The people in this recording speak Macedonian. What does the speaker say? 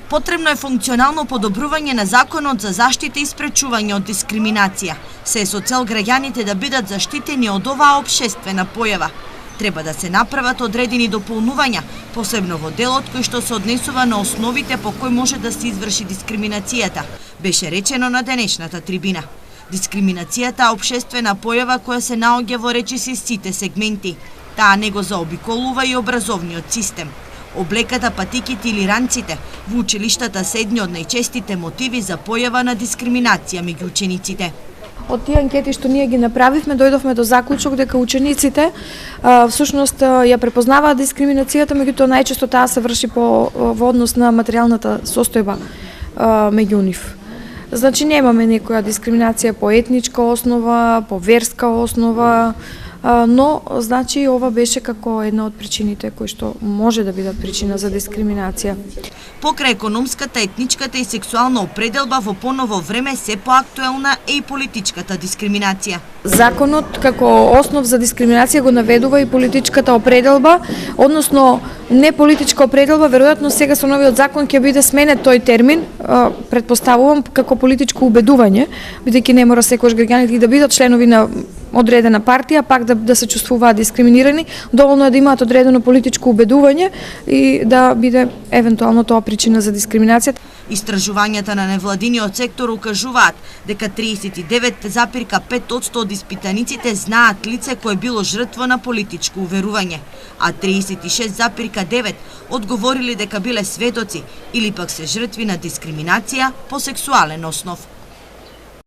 Потребно е функционално подобрување на законот за заштита и спречување од дискриминација, се со цел граѓаните да бидат заштитени од оваа општествена појава. Треба да се направат одредени дополнувања, посебно во делот кој што се однесува на основите по кој може да се изврши дискриминацијата, беше речено на денешната трибина. Дискриминацијата е општествена појава која се наоѓа во речиси сите сегменти. Таа не го заобиколува и образовниот систем. Облеката, патиките или ранците во училиштата се едни од најчестите мотиви за појава на дискриминација меѓу учениците. Од тие анкети што ние ги направивме, дојдовме до заклучок дека учениците всушност ја препознаваат дискриминацијата, меѓутоа најчесто таа се врши во однос на материјалната состојба меѓу нив. Значи немаме некоја дискриминација по етничка основа, по верска основа, но значи ова беше како една од причините кои што може да бидат причина за дискриминација. Покрај економската, етничката и сексуална определба во поново време се поактуелна е и политичката дискриминација. Законот како основ за дискриминација го наведува и политичката определба, односно не политичка определба, веројатно сега со новиот закон ќе биде сменет тој термин, претпоставувам како политичко убедување, бидејќи не мора секојаш граѓаните да бидат членови на одредена партија, пак да се чувствуваат дискриминирани, доволно е да имаат одредено политичко убедување и да биде евентуално тоа причина за дискриминација. Истражувањата на невладиниот сектор укажуваат дека 39,5% од испитаниците знаат лице кое било жртва на политичко уверување, а 36,9% одговорили дека биле сведоци или пак се жртви на дискриминација по сексуален основ.